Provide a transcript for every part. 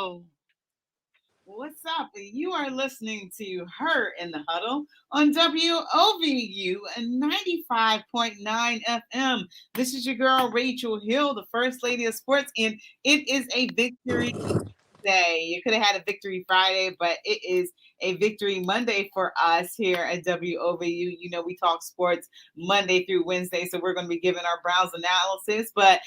Hello. What's up? You are listening to Her in the Huddle on WOVU and 95.9 FM. This is your girl, Rachel Hill, the First Lady of Sports, and it is a victory day. You could have had a victory Friday, but it is a victory Monday for us here at WOVU. You know, we talk sports Monday through Wednesday, so we're going to be giving our Browns analysis. But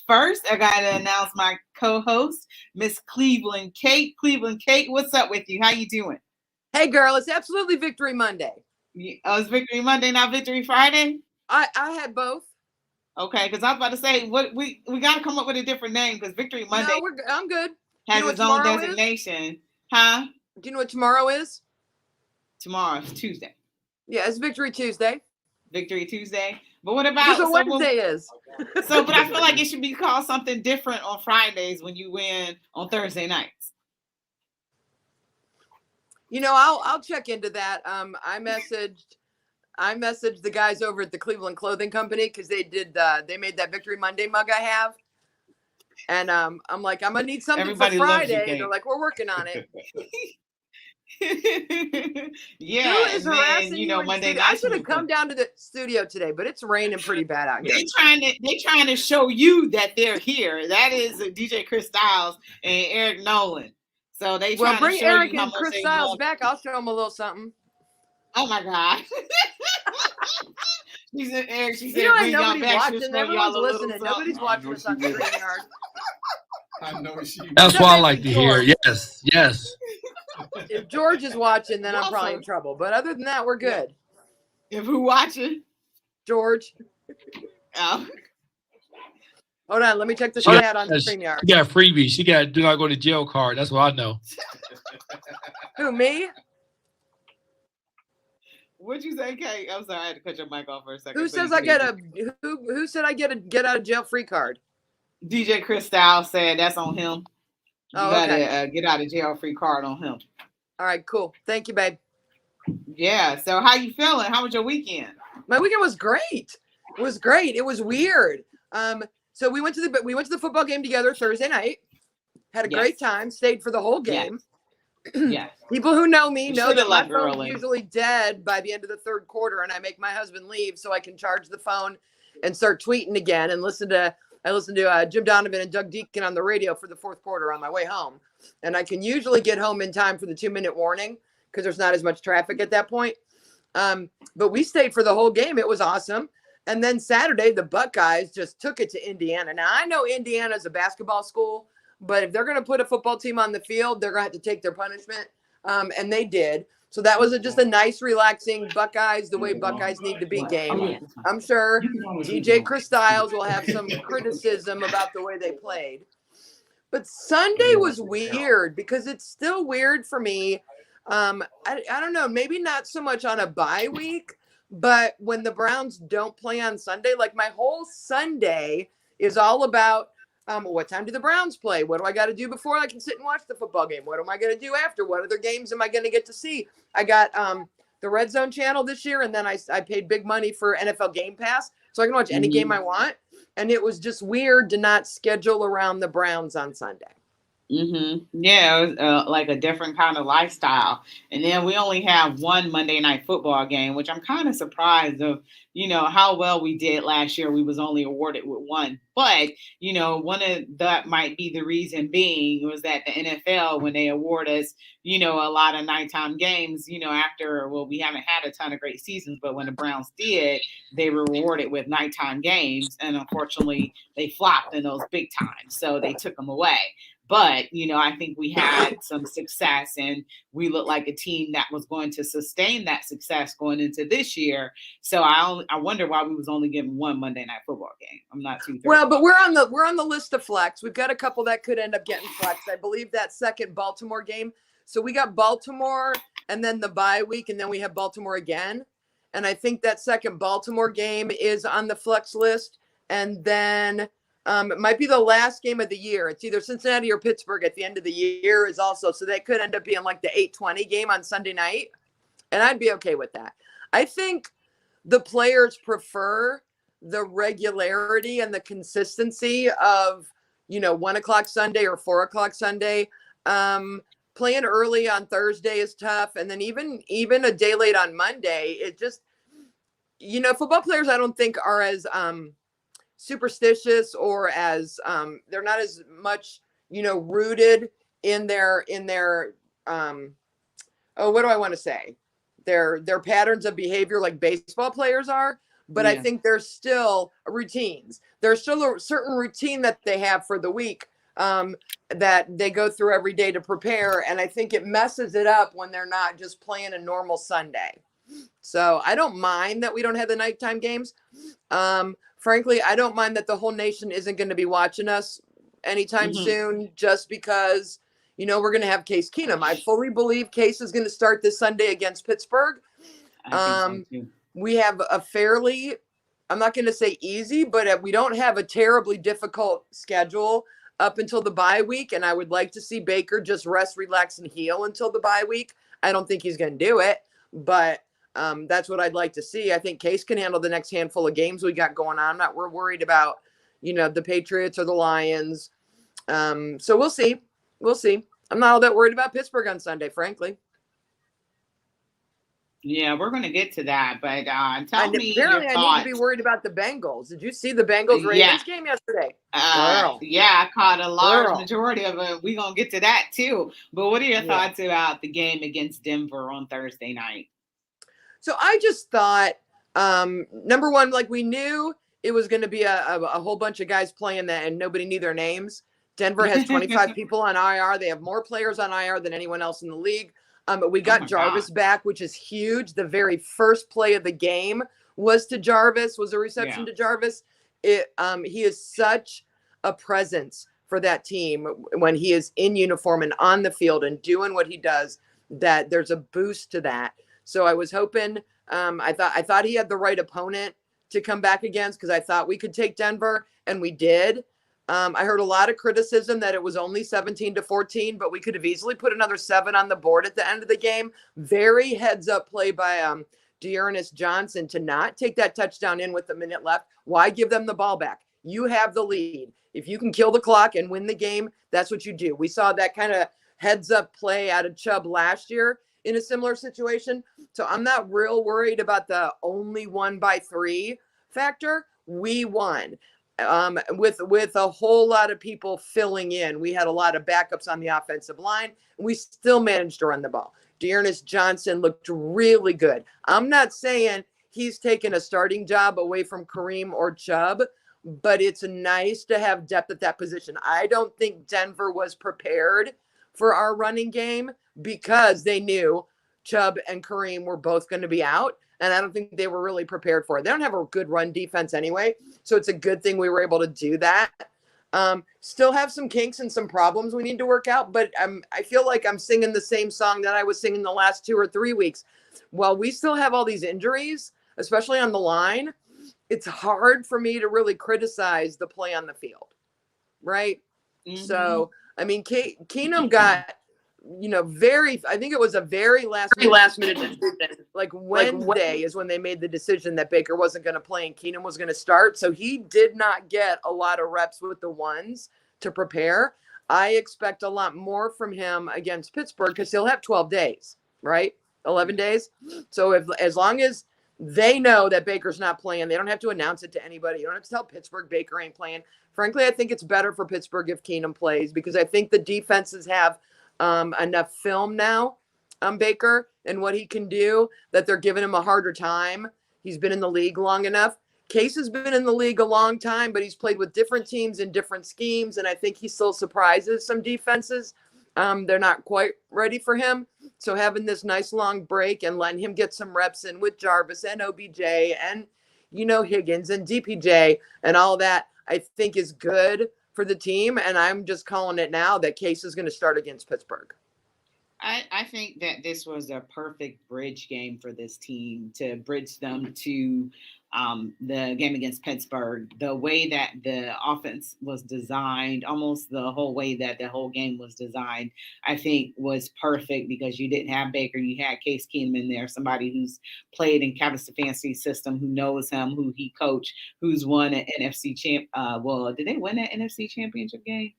first, I got to announce my co-host, Miss Cleveland Kate. Cleveland Kate, what's up with you? How you doing? Hey, girl, it's absolutely Victory Monday. Oh, it's Victory Monday, not Victory Friday? I had both. Okay, because I was about to say, what we got to come up with a different name because Victory Monday. No, I'm good. Has its own designation. Huh? Do you know what tomorrow is? Tomorrow's Tuesday. Yeah, it's Victory Tuesday. Victory Tuesday. But what about what Wednesday is? But I feel like it should be called something different on Fridays when you win on Thursday nights. You know, I'll check into that. I messaged the guys over at the Cleveland Clothing Company because they made that Victory Monday mug I have. And I'm like, I'm gonna need something Everybody for Friday. They're like, we're working on it. Yeah, who is harassing you? Monday night. I should have come down to the studio today, but it's raining pretty bad out here. They trying to show you that they're here. That is DJ Chris Styles and Eric Nolan. So they bring Eric and Chris Styles back. I'll show them a little something. Oh my God. She said, Eric, she said, nobody's watching. Everyone's listening. Nobody's watching us on StreamYard. I know she. That's what I like to hear. Yes. If George is watching, then I'm probably in trouble. But other than that, we're good. If who watching? George. Oh. Hold on, let me check the chat on StreamYard. She got freebies. She got do not go to jail card. That's what I know. Who, me? What'd you say, Kate? I'm sorry, I had to cut your mic off for a second. Who says I get who said I get a get out of jail free card? DJ Chris Styles said that's on him. You gotta get out of jail free card on him. All right, cool. Thank you, babe. Yeah. So how you feeling? How was your weekend? My weekend was great. It was great. It was weird. So we went to the football game together Thursday night. Had a great time. Stayed for the whole game. Yes. People who know me know that my phone's usually dead by the end of the third quarter, and I make my husband leave so I can charge the phone and start tweeting again and listen to Jim Donovan and Doug Deacon on the radio for the fourth quarter on my way home. And I can usually get home in time for the 2-minute warning because there's not as much traffic at that point. But we stayed for the whole game. It was awesome. And then Saturday, the Buckeyes just took it to Indiana. Now, I know Indiana is a basketball school, but if they're going to put a football team on the field, they're going to have to take their punishment. And they did. So that was just a nice, relaxing Buckeyes, the way Buckeyes need to be game. I'm sure DJ Chris Styles will have some criticism about the way they played. But Sunday was weird because it's still weird for me. I don't know, maybe not so much on a bye week, but when the Browns don't play on Sunday, like my whole Sunday is all about what time do the Browns play? What do I got to do before I can sit and watch the football game? What am I going to do after? What other games am I going to get to see? I got the Red Zone channel this year, and then I paid big money for NFL Game Pass, so I can watch any game I want. And it was just weird to not schedule around the Browns on Sunday. Yeah, it was like a different kind of lifestyle. And then we only have one Monday night football game, which I'm kind of surprised of, how well we did last year. We was only awarded with one. But, one of that might be the reason being was that the NFL, when they award us, a lot of nighttime games, after, we haven't had a ton of great seasons, but when the Browns did, they were rewarded with nighttime games. And unfortunately, they flopped in those big times. So they took them away. But, I think we had some success and we looked like a team that was going to sustain that success going into this year. So I wonder why we was only given one Monday night football game. I'm not too thrilled. Well, but we're on the list of flex. We've got a couple that could end up getting flexed. I believe that second Baltimore game. So we got Baltimore and then the bye week, and then we have Baltimore again. And I think that second Baltimore game is on the flex list. And then it might be the last game of the year. It's either Cincinnati or Pittsburgh at the end of the year is also. So that could end up being like the 8:20 game on Sunday night. And I'd be okay with that. I think the players prefer the regularity and the consistency of, 1 o'clock Sunday or 4 o'clock Sunday. Playing early on Thursday is tough. And then even a day late on Monday, it just, football players I don't think are as superstitious or as they're not as much, rooted in their what do I want to say? Their patterns of behavior like baseball players are. But I think there's still routines. There's still a certain routine that they have for the week that they go through every day to prepare. And I think it messes it up when they're not just playing a normal Sunday. So I don't mind that we don't have the nighttime games. Frankly, I don't mind that the whole nation isn't going to be watching us anytime soon just because, we're going to have Case Keenum. I fully believe Case is going to start this Sunday against Pittsburgh. I think so too. We have a fairly, I'm not going to say easy, but we don't have a terribly difficult schedule up until the bye week. And I would like to see Baker just rest, relax, and heal until the bye week. I don't think he's going to do it, but that's what I'd like to see. I think Case can handle the next handful of games we got going on. We're worried about, the Patriots or the Lions. So we'll see. We'll see. I'm not all that worried about Pittsburgh on Sunday, frankly. Yeah, we're going to get to that, but tell me apparently your I thoughts. need to be worried about the Bengals. Did you see the Bengals-Ravens game yesterday? Yeah, I caught a large majority of it. We're going to get to that too. But what are your thoughts about the game against Denver on Thursday night? So I just thought, number one, like we knew it was going to be a whole bunch of guys playing that and nobody knew their names. Denver has 25 people on IR. They have more players on IR than anyone else in the league. But we got Jarvis back, which is huge. The very first play of the game was to Jarvis, was a reception to Jarvis. He is such a presence for that team when he is in uniform and on the field and doing what he does, that there's a boost to that. So I was hoping, I thought he had the right opponent to come back against because I thought we could take Denver, and we did. I heard a lot of criticism that it was only 17-14, but we could have easily put another 7 on the board at the end of the game. Very heads-up play by Dearness Johnson to not take that touchdown in with a minute left. Why give them the ball back? You have the lead. If you can kill the clock and win the game, that's what you do. We saw that kind of heads-up play out of Chubb last year in a similar situation. So I'm not real worried about the only 1-by-3 factor. We won. With a whole lot of people filling in. We had a lot of backups on the offensive line, and we still managed to run the ball. Dearness Johnson looked really good. I'm not saying he's taken a starting job away from Kareem or Chubb, but it's nice to have depth at that position. I don't think Denver was prepared for our running game because they knew Chubb and Kareem were both going to be out. And I don't think they were really prepared for it. They don't have a good run defense anyway. So it's a good thing we were able to do that. Still have some kinks and some problems we need to work out. But I feel like I'm singing the same song that I was singing the last 2 or 3 weeks. While we still have all these injuries, especially on the line, it's hard for me to really criticize the play on the field. Right? Mm-hmm. So, I mean, Keenum got... I think it was a very last minute decision. Like Wednesday is when they made the decision that Baker wasn't going to play and Keenum was going to start. So he did not get a lot of reps with the ones to prepare. I expect a lot more from him against Pittsburgh because he'll have 12 days, right? 11 days. So as long as they know that Baker's not playing, they don't have to announce it to anybody. You don't have to tell Pittsburgh Baker ain't playing. Frankly, I think it's better for Pittsburgh if Keenum plays because I think the defenses have enough film now on Baker and what he can do that they're giving him a harder time. He's been in the league long enough. Case has been in the league a long time, but he's played with different teams in different schemes, and I think he still surprises some defenses. They're not quite ready for him. So having this nice long break and letting him get some reps in with Jarvis and OBJ and, Higgins and DPJ and all that, I think is good for the team, and I'm just calling it now that Case is going to start against Pittsburgh. I think that this was a perfect bridge game for this team to bridge them to the game against Pittsburgh. The way that the offense was designed, almost the whole way that the whole game was designed, I think was perfect because you didn't have Baker. You had Case Keenum in there, somebody who's played in Kevin Stefanski's system, who knows him, who he coached, who's won an NFC champ. Did they win that NFC championship game?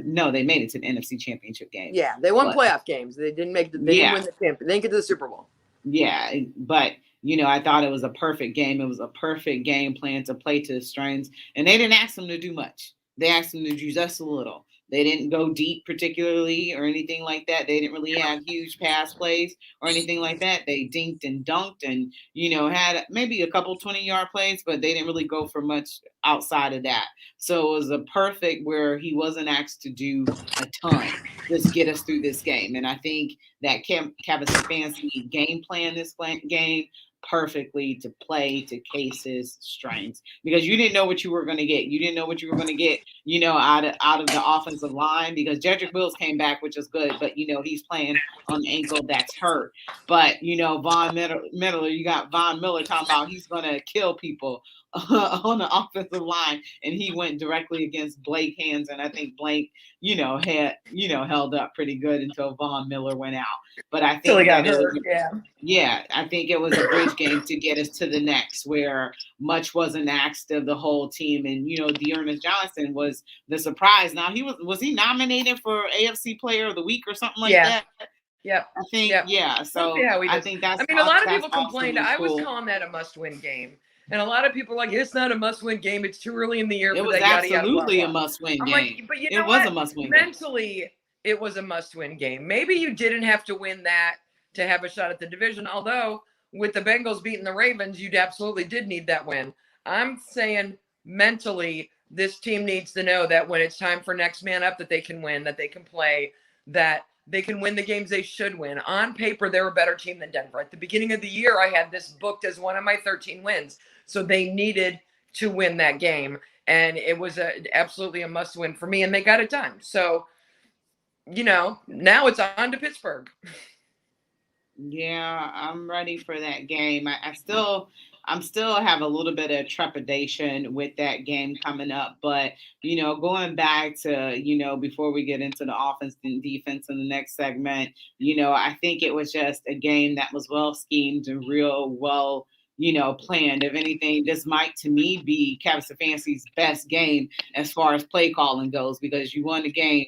no, they made it to the NFC Championship game. Yeah, they won playoff games. They didn't make the. They didn't win the champion. They didn't get to the Super Bowl. Yeah, but I thought it was a perfect game. It was a perfect game plan to play to the strengths, and they didn't ask them to do much. They asked them to do just a little. They didn't go deep particularly or anything like that. They didn't really have huge pass plays or anything like that. They dinked and dunked and, had maybe a couple 20-yard plays, but they didn't really go for much outside of that. So it was a perfect where he wasn't asked to do a ton. Just get us through this game. And I think that Kevin Stefanski game plan this game perfectly to play to Case's strengths, because you didn't know what you were going to get. You didn't know what you were going to get, out of the offensive line, because Jedrick Wills came back, which is good, but he's playing on the ankle that's hurt. But Von Miller, you got Von Miller talking about he's going to kill people on the offensive line, and he went directly against Blake Hands, and I think Blake, had held up pretty good until Von Miller went out. But I think that it was, I think it was a bridge game to get us to the next, where much wasn't asked of the whole team, and Dearness Johnson was the surprise. Now was he nominated for AFC Player of the Week or something like that? Yeah, I think So I think that's. I mean, a lot of people complained. I was calling that a must-win game. And a lot of people are like, it's not a must-win game. It's too early in the year. It was absolutely a must-win game. Like, but you know it was a must-win game. Mentally, it was a must-win game. Maybe you didn't have to win that to have a shot at the division. Although with the Bengals beating the Ravens, you absolutely did need that win. I'm saying mentally, this team needs to know that when it's time for next man up, that they can win, that they can play, that they can win the games they should win. On paper, they're a better team than Denver. At the beginning of the year, I had this booked as one of my 13 wins. So they needed to win that game. And it was absolutely a must win for me. And they got it done. So, now it's on to Pittsburgh. Yeah, I'm ready for that game. I'm still have a little bit of trepidation with that game coming up, but going back to before we get into the offense and defense in the next segment, I think it was just a game that was well schemed and real well planned. If anything, this might to me be Kevin Stefanski's best game as far as play calling goes, because you won a game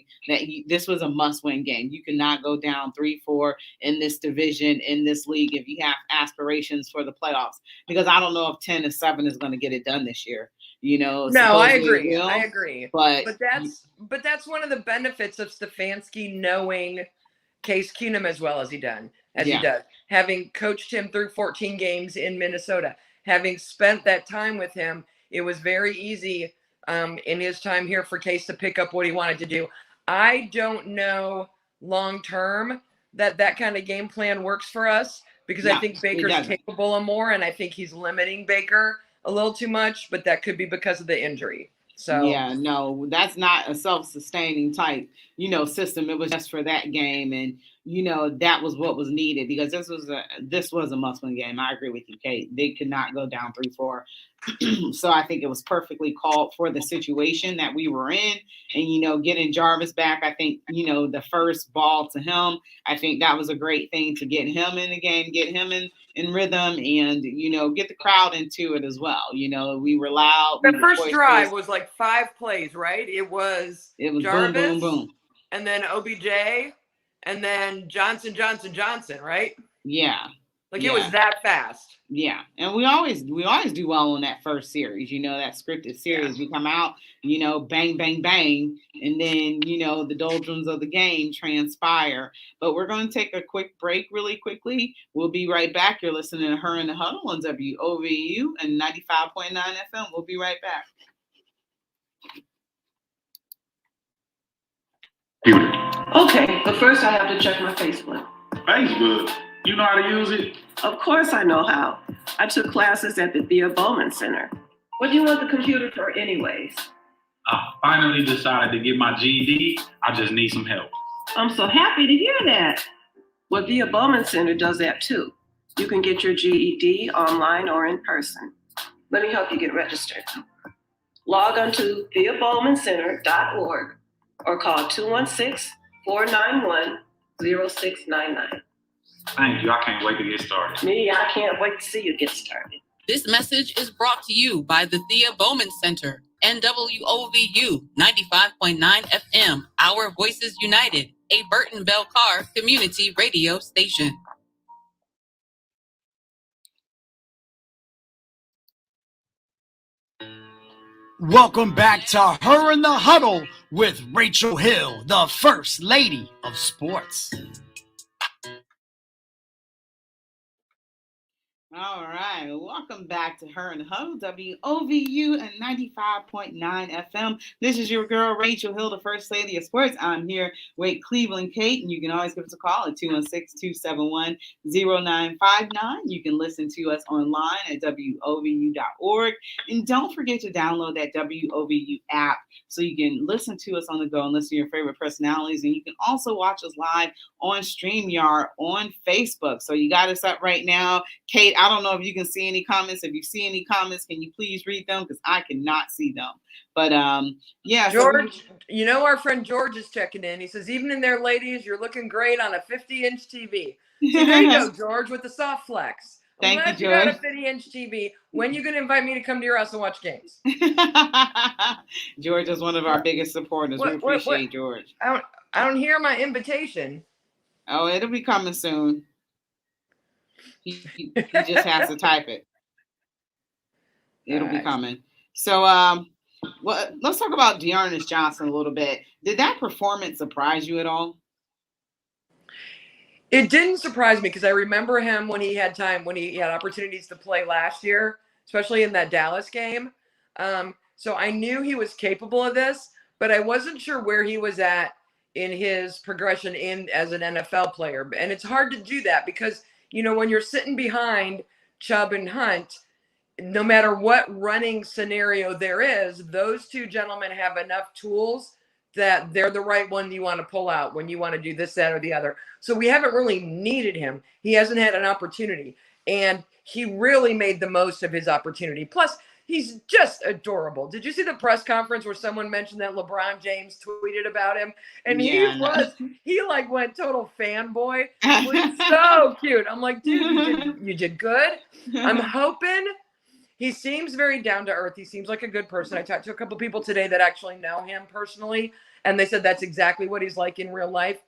this was a must-win game. You cannot go down 3-4 in this division, in this league, if you have aspirations for the playoffs, because I don't know if 10-7 is going to get it done this year. No, I agree. But that's one of the benefits of Stefanski knowing Case Keenum as well as he does. He does, having coached him through 14 games in Minnesota, having spent that time with him, it was very easy in his time here for Case to pick up what he wanted to do. I don't know long term that kind of game plan works for us, because I think Baker's capable of more, and I think he's limiting Baker a little too much, but that could be because of the injury. So no, that's not a self-sustaining type, system. It was just for that game, and that was what was needed, because this was a must-win game. I agree with you, Kate. They could not go down 3-4. So I think it was perfectly called for the situation that we were in, and getting Jarvis back. I think the first ball to him, I think that was a great thing to get him in the game, get him in rhythm, and get the crowd into it as well. We were loud. The first drive was like 5 plays, right? It was Jarvis, boom, boom, boom, and then OBJ, and then Johnson, right? Yeah. It was that fast. Yeah. And we always do well on that first series, that scripted series. We come out, bang, bang, bang. And then, the doldrums of the game transpire. But we're going to take a quick break really quickly. We'll be right back. You're listening to Her in the Huddle on WOVU and 95.9 FM. We'll be right back. Okay, but first I have to check my Facebook. Facebook? You know how to use it? Of course I know how. I took classes at the Thea Bowman Center. What do you want the computer for anyways? I finally decided to get my GED. I just need some help. I'm so happy to hear that. Well, Thea Bowman Center does that too. You can get your GED online or in person. Let me help you get registered. Log on to theabowmancenter.org or call 216-491-0699. Thank you. I can't wait to get started. Me, I can't wait to see you get started. This message is brought to you by the Thea Bowman Center, and WOVU 95.9 FM, Our Voices United, a Burton Bell Carr community radio station. Welcome back to Her in the Huddle with Rachel Hill, the First Lady of Sports. All right, welcome back to Her and Huddle, WOVU and 95.9 FM. This is your girl, Rachel Hill, the First Lady of Sports. I'm here with Cleveland Kate, and you can always give us a call at 216-271-0959. You can listen to us online at WOVU.org. And don't forget to download that WOVU app so you can listen to us on the go and listen to your favorite personalities. And you can also watch us live on StreamYard on Facebook. So you got us up right now. Kate, I don't know if you can see any comments. If you see any comments, can you please read them? Because I cannot see them. But yeah. George, you know our friend George is checking in. He says, evening there, ladies. You're looking great on a 50-inch TV. So there you go, George, with the soft flex. Thank you, George. You got a 50-inch TV. When are you going to invite me to come to your house and watch games? George is one of our biggest supporters. We appreciate George. I don't hear my invitation. Oh, it'll be coming soon. He just has to type it. It'll be coming. So, let's talk about Dearness Johnson a little bit. Did that performance surprise you at all? It didn't surprise me because I remember him when he had opportunities to play last year, especially in that Dallas game. So I knew he was capable of this, but I wasn't sure where he was at in his progression as an NFL player. And it's hard to do that because, you know, when you're sitting behind Chubb and Hunt, no matter what running scenario there is, those two gentlemen have enough tools that they're the right one you want to pull out when you want to do this, that, or the other. So we haven't really needed him. He hasn't had an opportunity, and he really made the most of his opportunity. Plus, he's just adorable. Did you see the press conference where someone mentioned that LeBron James tweeted about him? And he went total fanboy. It was so cute. I'm like, dude, you did good. I'm hoping. He seems very down to earth. He seems like a good person. I talked to a couple of people today that actually know him personally, and they said that's exactly what he's like in real life.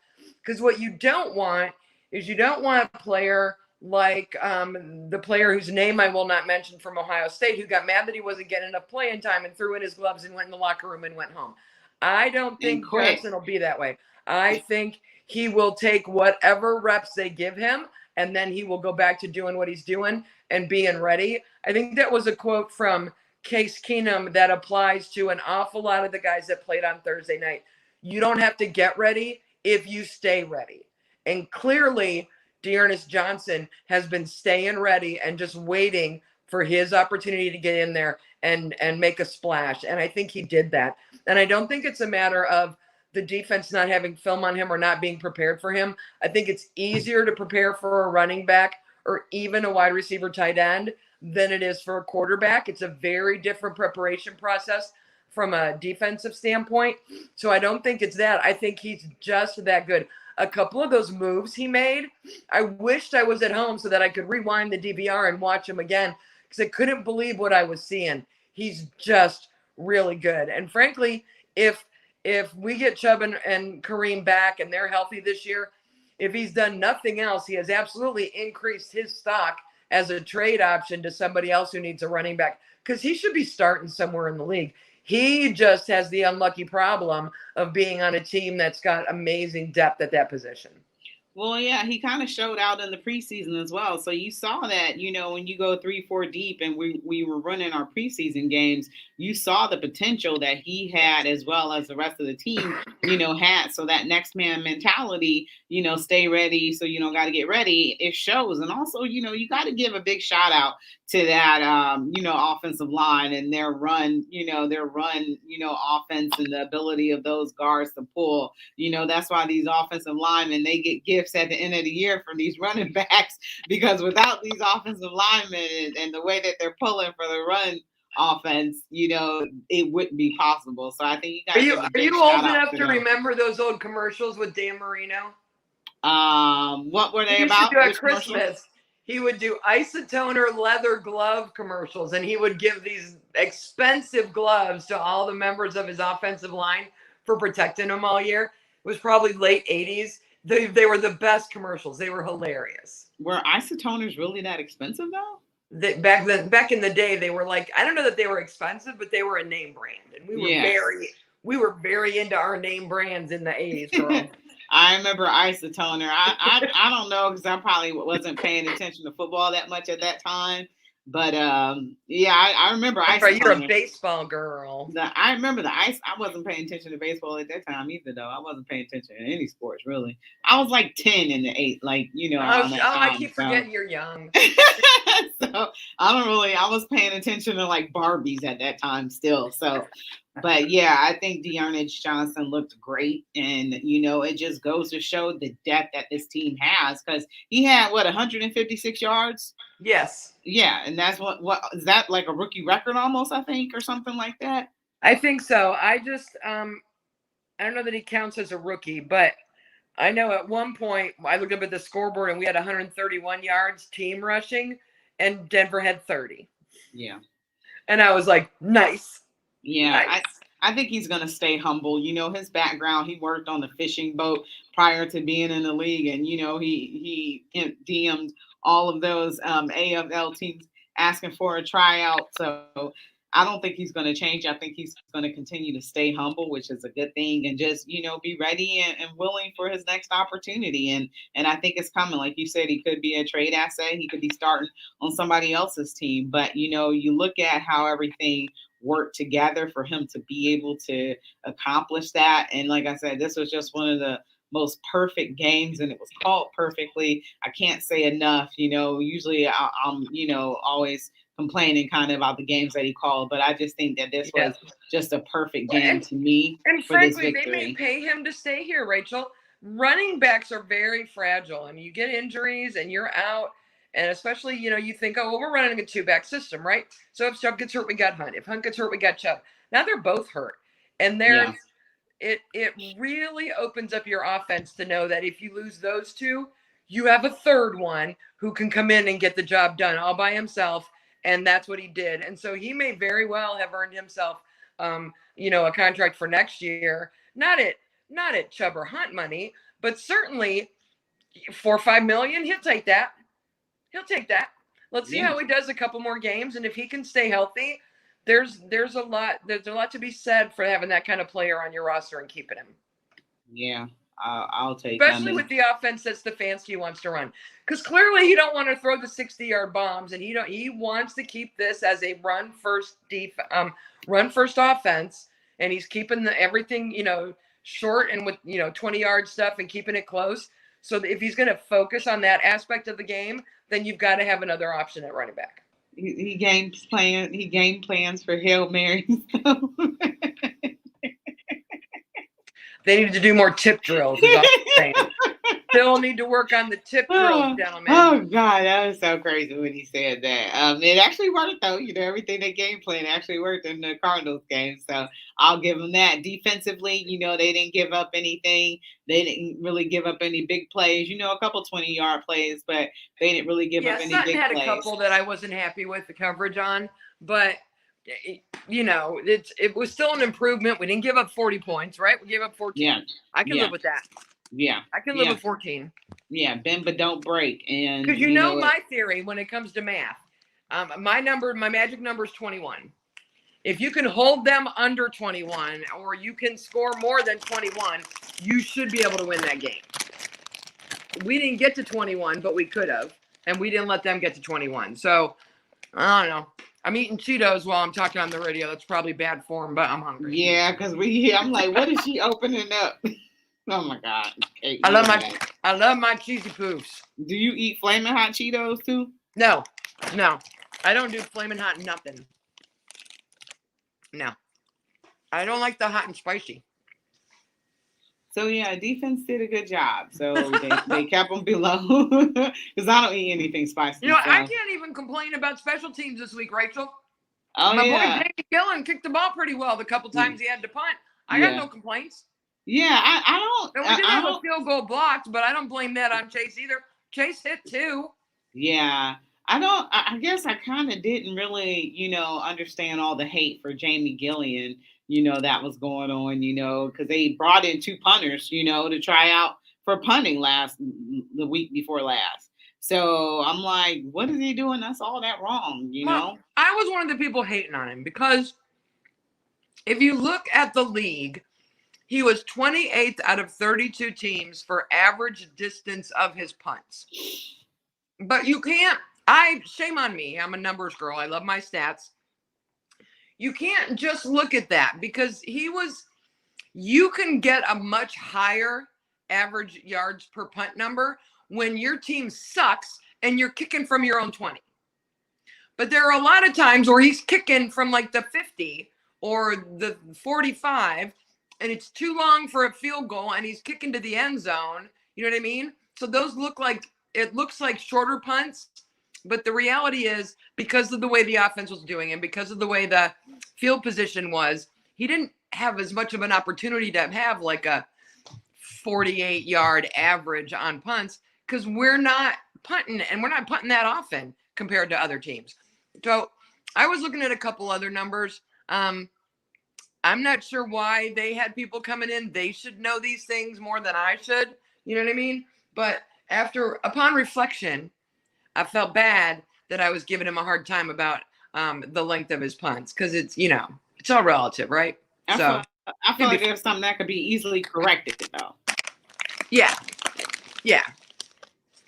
Because what you don't want is a player like the player whose name I will not mention from Ohio State, who got mad that he wasn't getting enough playing time and threw in his gloves and went in the locker room and went home. I don't think Johnson will be that way. I think he will take whatever reps they give him, and then he will go back to doing what he's doing and being ready. I think that was a quote from Case Keenum that applies to an awful lot of the guys that played on Thursday night. You don't have to get ready if you stay ready. And clearly, Dearness Johnson has been staying ready and just waiting for his opportunity to get in there and make a splash. And I think he did that. And I don't think it's a matter of the defense not having film on him or not being prepared for him. I think it's easier to prepare for a running back or even a wide receiver tight end than it is for a quarterback. It's a very different preparation process from a defensive standpoint. So I don't think it's that. I think he's just that good. A couple of those moves he made, I wished I was at home so that I could rewind the DVR and watch him again because I couldn't believe what I was seeing. He's just really good. And frankly, if we get Chubb and Kareem back and they're healthy this year, if he's done nothing else, he has absolutely increased his stock as a trade option to somebody else who needs a running back because he should be starting somewhere in the league. He just has the unlucky problem of being on a team that's got amazing depth at that position. Well, yeah, he kind of showed out in the preseason as well. So you saw that, you know, when you go 3-4 deep and we were running our preseason games, you saw the potential that he had as well as the rest of the team, you know, had. So that next man mentality, you know, stay ready. So, you know, got to get ready. It shows. And also, you know, you got to give a big shout out to that, you know, offensive line and their run, you know, offense and the ability of those guards to pull. You know, that's why these offensive linemen, they get gifts at the end of the year from these running backs, because without these offensive linemen and the way that they're pulling for the run offense, you know, it wouldn't be possible. So I think you guys are you old enough to remember those old commercials with Dan Marino? What were they about? Used to do at Christmas. he would do isotoner leather glove commercials, and he would give these expensive gloves to all the members of his offensive line for protecting them all year. It was probably late 80s. They were the best commercials. They were hilarious. Were isotoners really that expensive though? Back in the day, they were like, I don't know that they were expensive, but they were a name brand, and we were very into our name brands in the 80s, girl. I remember isotoner. I don't know, because I probably wasn't paying attention to football that much at that time. But yeah, I remember isotoner. You're a baseball girl. I remember the ice. I wasn't paying attention to baseball at that time either, though. I wasn't paying attention to any sports really. I was like 10 in the 8, like I keep forgetting you're young. So I was paying attention to like Barbies at that time still. So, but yeah, I think Dearness Johnson looked great, and it just goes to show the depth that this team has, because he had 156 yards. Yes. Yeah, and that's what is that, like a rookie record almost, I think, or something like that? I think so. I just I don't know that he counts as a rookie, but I know at one point I looked up at the scoreboard and we had 131 yards team rushing, and Denver had 30. Yeah. And I was like, nice. Yeah, nice. I think he's going to stay humble. His background, he worked on the fishing boat prior to being in the league, and he DM'd all of those AFL teams asking for a tryout. So I don't think he's going to change. I think he's going to continue to stay humble, which is a good thing, and just, be ready and willing for his next opportunity. And I think it's coming. Like you said, he could be a trade asset. He could be starting on somebody else's team. But, you look at how everything worked together for him to be able to accomplish that. And like I said, this was just one of the most perfect games, and it was called perfectly. I can't say enough. Usually I'm always complaining kind of about the games that he called, but I just think that this was just a perfect game to me. And for frankly, this victory. They may pay him to stay here, Rachel. Running backs are very fragile, and you get injuries and you're out. And especially, you think, oh, well, we're running a 2-back system, right? So if Chubb gets hurt, we got Hunt. If Hunt gets hurt, we got Chubb. Now they're both hurt. And it really opens up your offense to know that if you lose those two, you have a third one who can come in and get the job done all by himself. And that's what he did. And so he may very well have earned himself, a contract for next year. Not at Chubb or Hunt money, but certainly $4 or $5 million. He'll take that. Let's see how he does a couple more games, and if he can stay healthy, there's a lot to be said for having that kind of player on your roster and keeping him. Yeah, I'll take. Especially with the offense that Stefanski wants to run, because clearly he don't want to throw the 60-yard bombs, and he wants to keep this as a run first offense, and he's keeping everything short and with 20-yard stuff and keeping it close. So if he's going to focus on that aspect of the game, then you've got to have another option at running back. He game plans for Hail Marys. They need to do more tip drills. Is all I'm saying. Still need to work on the tip drills, gentlemen. Oh God, that was so crazy when he said that. It actually worked though. Everything they game plan actually worked in the Cardinals game. So I'll give them that. Defensively, they didn't give up anything. They didn't really give up any big plays. A couple 20-yard plays, but they didn't really give up any big plays. Sutton had a couple that I wasn't happy with the coverage on, but it was still an improvement. We didn't give up 40 points, right? We gave up 14. Yeah. I can live with that. Yeah. I can live with 14. Yeah, bend but don't break. And because my theory when it comes to math, my magic number is 21. If you can hold them under 21 or you can score more than 21, you should be able to win that game. We didn't get to 21, but we could have, and we didn't let them get to 21. So, I don't know. I'm eating Cheetos while I'm talking on the radio. That's probably bad form, but I'm hungry. Yeah, because I'm like, what is she opening up? Oh my God. Kate, I love my cheesy poofs. Do you eat Flamin' Hot Cheetos too? No. I don't do Flamin' Hot nothing. No. I don't like the hot and spicy. So yeah, defense did a good job. So they kept them below because I don't eat anything spicy. I can't even complain about special teams this week, Rachel. Oh, my boy J.D. Gillen kicked the ball pretty well the couple times he had to punt. I got no complaints. Yeah, I don't. And we did have a field goal blocked, but I don't blame that on Chase either. Chase hit 2. Yeah. I guess I kind of didn't really, understand all the hate for Jamie Gillian, that was going on, because they brought in two punters, to try out for punting the week before last. So I'm like, what is he doing? That's all that wrong, Well, I was one of the people hating on him because if you look at the league, he was 28th out of 32 teams for average distance of his punts. But you can't, shame on me. I'm a numbers girl. I love my stats. You can't just look at that because you can get a much higher average yards per punt number when your team sucks and you're kicking from your own 20. But there are a lot of times where he's kicking from like the 50 or the 45 and it's too long for a field goal and he's kicking to the end zone. You know what I mean? So those it looks like shorter punts, but the reality is because of the way the offense was doing and because of the way the field position was, he didn't have as much of an opportunity to have like a 48-yard average on punts because we're not punting and we're not punting that often compared to other teams. So I was looking at a couple other numbers. I'm not sure why they had people coming in. They should know these things more than I should. You know what I mean? But upon reflection, I felt bad that I was giving him a hard time about the length of his punts because it's all relative, right? I feel like there's something that could be easily corrected, though. Yeah.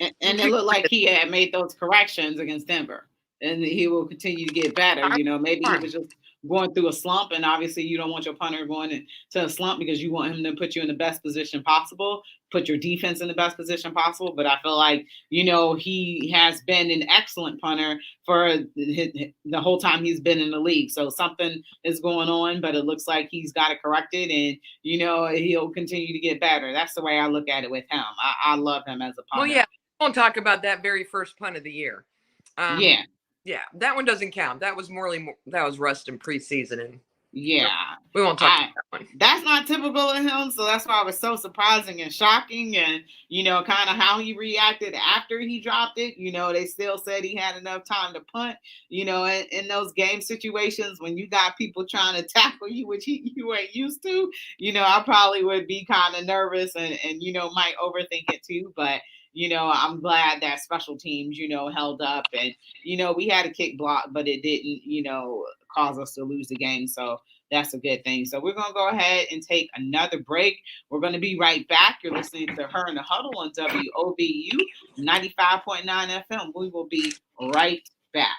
And it looked like he had made those corrections against Denver, and he will continue to get better. Maybe he was just going through a slump, and obviously you don't want your punter going into a slump because you want him to put you in the best position possible, put your defense in the best position possible. But I feel like, he has been an excellent punter for the whole time he's been in the league. So something is going on, but it looks like he's got it corrected and, he'll continue to get better. That's the way I look at it with him. I love him as a punter. Well, yeah, we won't talk about that very first punt of the year. Yeah, that one doesn't count. That was rust in preseason, and we won't talk about that one. That's not typical of him, so that's why it was so surprising and shocking, and kind of how he reacted after he dropped it. They still said he had enough time to punt. In those game situations when you got people trying to tackle you, which you ain't used to. I probably would be kind of nervous and might overthink it too, but. I'm glad that special teams, held up and, we had a kick block, but it didn't, cause us to lose the game. So that's a good thing. So we're going to go ahead and take another break. We're going to be right back. You're listening to Her in the Huddle on WOVU 95.9 FM. We will be right back.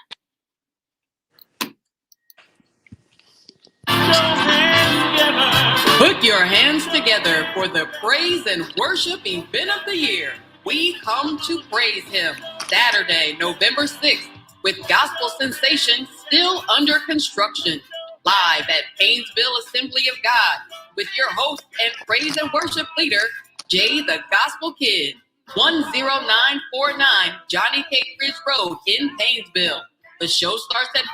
Put your hands together for the praise and worship event of the year. We come to praise him Saturday, November 6th, with gospel sensation still under construction, live at Painesville Assembly of God, with your host and praise and worship leader, Jay the Gospel Kid, 10949 Johnny Cake Ridge Road in Painesville. The show starts at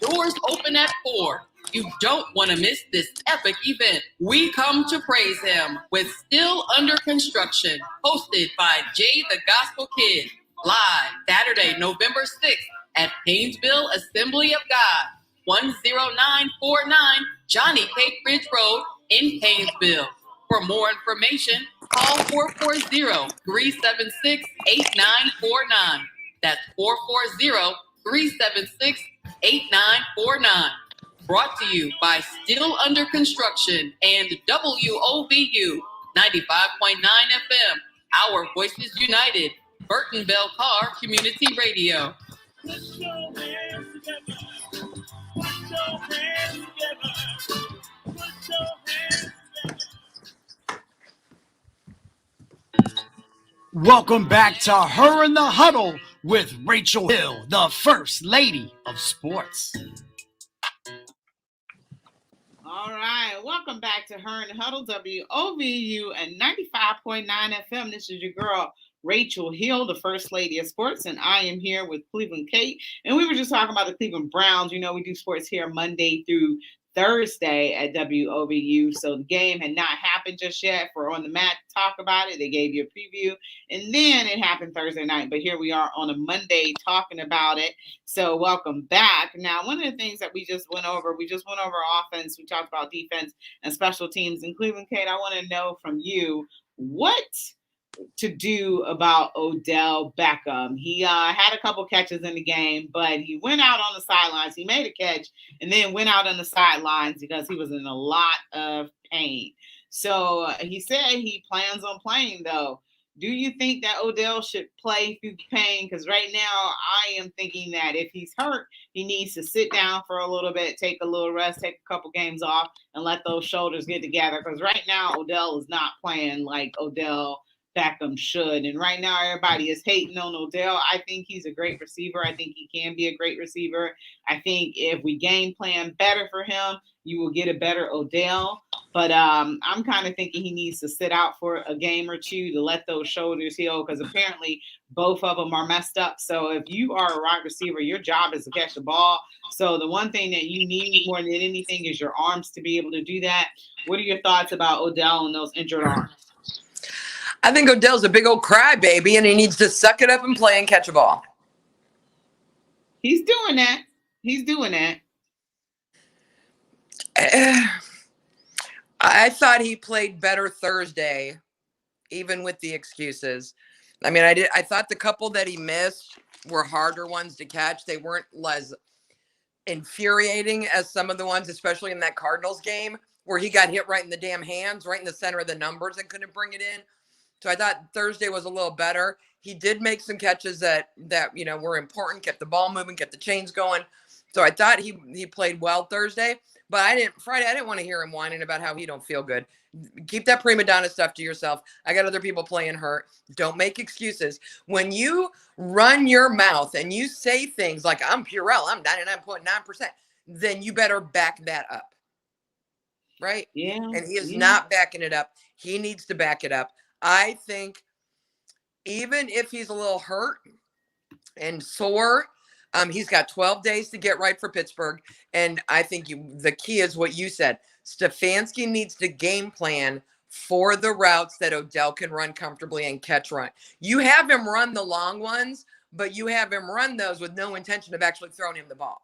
5, doors open at 4. You don't want to miss this epic event. We come to praise him with Still Under Construction, hosted by Jay the Gospel Kid, live Saturday, November 6th at Painesville Assembly of God, 10949 Johnny Cake Ridge Road in Painesville. For more information, call 440-376-8949. That's 440-376-8949. Brought to you by Still Under Construction and WOVU 95.9 FM, Our Voices United, Burton Bell Carr Community Radio. Put your hands together. Put your hands together. Put your hands together. Welcome back to Her in the Huddle with Rachel Hill, the First Lady of Sports. All right, welcome back to Her in the Huddle, WOVU and 95.9 FM. This is your girl, Rachel Hill, the First Lady of Sports, and I am here with Cleveland Kate. And we were just talking about the Cleveland Browns. We do sports here Monday through Thursday at WOBU. So the game had not happened just yet. For On the Mat to talk about it, they gave you a preview, and then it happened Thursday night. But here we are on a Monday talking about it. So welcome back. Now, one of the things that we just went over offense. We talked about defense and special teams in Cleveland. Kate, I want to know from you what to do about Odell Beckham. He had a couple catches in the game, but he went out on the sidelines. He made a catch and then went out on the sidelines because he was in a lot of pain. So he said he plans on playing, though. Do you think that Odell should play through pain? Because right now I am thinking that if he's hurt, he needs to sit down for a little bit, take a little rest, take a couple games off, and let those shoulders get together. Because right now Odell is not playing like Odell Beckham should. And right now everybody is hating on Odell. I think he's a great receiver. I think he can be a great receiver. I think if we game plan better for him, you will get a better Odell. But I'm kind of thinking he needs to sit out for a game or two to let those shoulders heal, because apparently both of them are messed up. So if you are a wide receiver, your job is to catch the ball. So the one thing that you need more than anything is your arms to be able to do that. What are your thoughts about Odell and those injured arms? I think Odell's a big old crybaby, and he needs to suck it up and play and catch a ball. He's doing that. I thought he played better Thursday, even with the excuses. I mean, I thought the couple that he missed were harder ones to catch. They weren't as infuriating as some of the ones, especially in that Cardinals game, where he got hit right in the damn hands, right in the center of the numbers, and couldn't bring it in. So I thought Thursday was a little better. He did make some catches that were important, kept the ball moving, kept the chains going. So I thought he played well Thursday. But Friday, I didn't want to hear him whining about how he don't feel good. Keep that prima donna stuff to yourself. I got other people playing hurt. Don't make excuses. When you run your mouth and you say things like, I'm Purell, I'm 99.9%, then you better back that up. Right? Yeah. And he is not backing it up. He needs to back it up. I think even if he's a little hurt and sore, he's got 12 days to get right for Pittsburgh. And I think the key is what you said. Stefanski needs to game plan for the routes that Odell can run comfortably and catch run. You have him run the long ones, but you have him run those with no intention of actually throwing him the ball.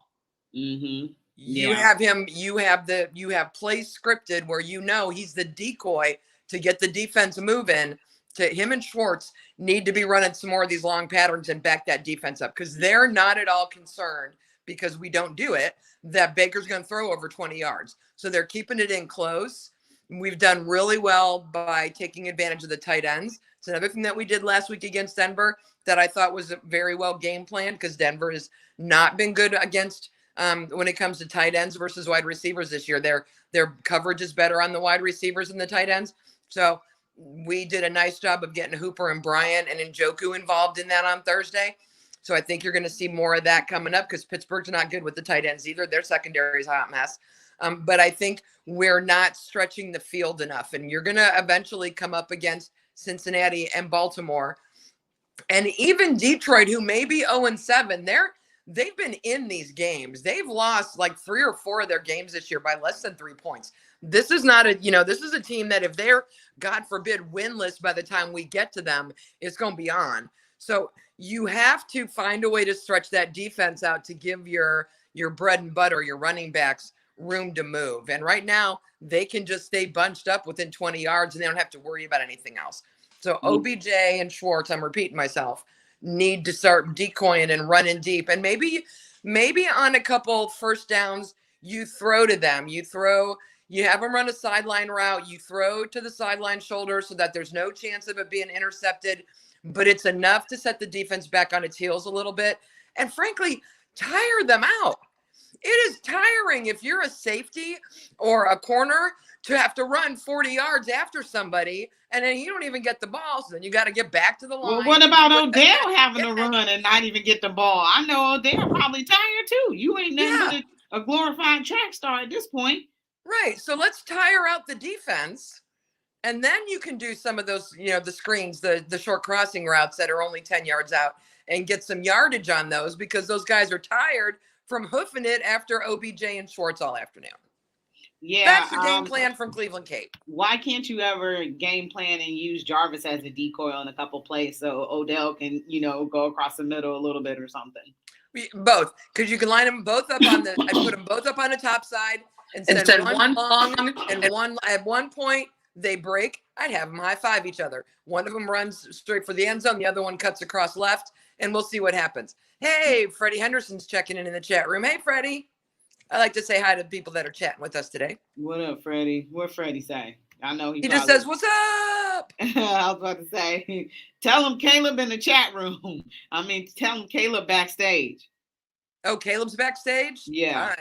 Mm-hmm. You have plays scripted where he's the decoy to get the defense moving. To him and Schwartz need to be running some more of these long patterns and back that defense up, because they're not at all concerned, because we don't do it, that Baker's going to throw over 20 yards. So they're keeping it in close. We've done really well by taking advantage of the tight ends. It's another thing that we did last week against Denver that I thought was a very well game planned, because Denver has not been good against when it comes to tight ends versus wide receivers this year. Their coverage is better on the wide receivers than the tight ends. So we did a nice job of getting Hooper and Bryant and Njoku involved in that on Thursday. So I think you're going to see more of that coming up, because Pittsburgh's not good with the tight ends either. Their secondary is a hot mess. But I think we're not stretching the field enough. And you're going to eventually come up against Cincinnati and Baltimore. And even Detroit, who may be 0-7, they've been in these games. They've lost like 3 or 4 of their games this year by less than 3 points. This is not this is a team that if they're, God forbid, winless by the time we get to them, it's going to be on. So you have to find a way to stretch that defense out to give your bread and butter, your running backs, room to move. And right now they can just stay bunched up within 20 yards and they don't have to worry about anything else. So OBJ and Schwartz, I'm repeating myself, need to start decoying and running deep. And maybe on a couple first downs, you throw to them. You have them run a sideline route. You throw to the sideline shoulder so that there's no chance of it being intercepted. But it's enough to set the defense back on its heels a little bit. And frankly, tire them out. It is tiring if you're a safety or a corner to have to run 40 yards after somebody, and then you don't even get the ball, so then you got to get back to the line. Well, what about Odell having to run and not even get the ball? I know Odell probably tired too. You ain't nothing but a glorified track star at this point. Right. So let's tire out the defense, and then you can do some of those, the screens, the short crossing routes that are only 10 yards out, and get some yardage on those, because those guys are tired from hoofing it after OBJ and Schwartz all afternoon. Yeah. That's the game plan from Cleveland Kate. Why can't you ever game plan and use Jarvis as a decoy on a couple plays so Odell can, go across the middle a little bit or something? Both, because you can line them both up on the. I put them both up on the top side and send one long and one. At one point they break. I'd have them high five each other. One of them runs straight for the end zone. The other one cuts across left, and we'll see what happens. Hey, Freddie Henderson's checking in the chat room. Hey, Freddie. I like to say hi to people that are chatting with us today. What up, Freddie? What Freddie say? I know he just says, "What's up?" I was about to say, tell him Caleb in the chat room. Tell him Caleb backstage. Oh, Caleb's backstage? Yeah.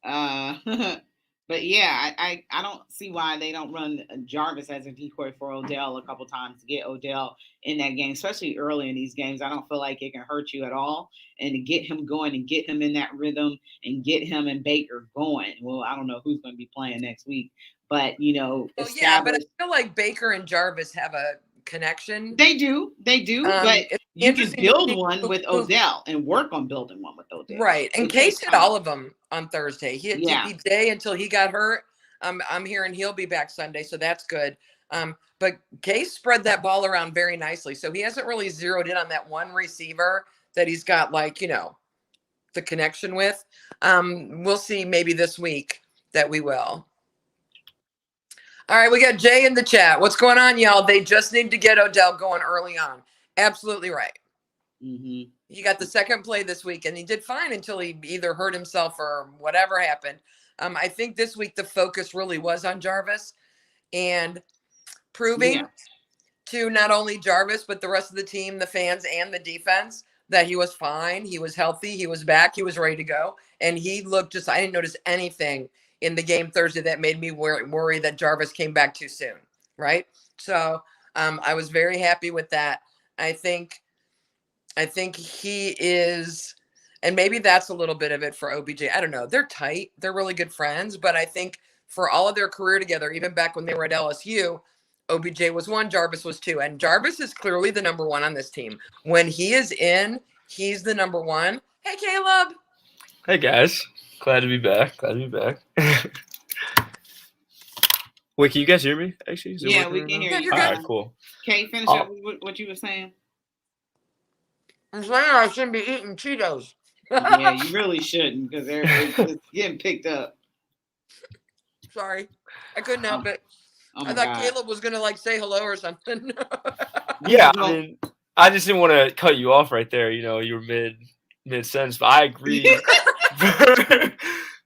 All right. But yeah, I don't see why they don't run Jarvis as a decoy for Odell a couple times to get Odell in that game, especially early in these games. I don't feel like it can hurt you at all. And to get him going and get him in that rhythm and get him and Baker going. Well, I don't know who's going to be playing next week, but yeah, but I feel like Baker and Jarvis have a connection. They do, but you can build one with Odell and work on building one with Odell. Right, and Case hit all of them on Thursday. He hit TPJ until he got hurt. I'm hearing he'll be back Sunday, so that's good. But Case spread that ball around very nicely, so he hasn't really zeroed in on that one receiver that he's got, the connection with. We'll see maybe this week that we will. All right, we got Jay in the chat. What's going on, y'all? They just need to get Odell going early on. Absolutely right. Mm-hmm. He got the second play this week, and he did fine until he either hurt himself or whatever happened. I think this week the focus really was on Jarvis and proving to not only Jarvis, but the rest of the team, the fans, and the defense that he was fine. He was healthy. He was back. He was ready to go. And he looked I didn't notice anything in the game Thursday that made me worry that Jarvis came back too soon, right? So I was very happy with that. I think he is, and maybe that's a little bit of it for OBJ. I don't know. They're tight. They're really good friends, but I think for all of their career together, even back when they were at LSU, OBJ was 1, Jarvis was 2, and Jarvis is clearly the number 1 on this team. When he is in, he's the number 1. Hey, Caleb. Hey, guys. Glad to be back. Wait, can you guys hear me, actually? Yeah, we can hear you. All right, cool. Okay, finish up what you were saying. I'm saying I shouldn't be eating Cheetos. Yeah, you really shouldn't, because they're getting picked up. Sorry. I couldn't help it. I thought Caleb was going to, say hello or something. Yeah, I just didn't want to cut you off right there. You were mid-sentence, but I agree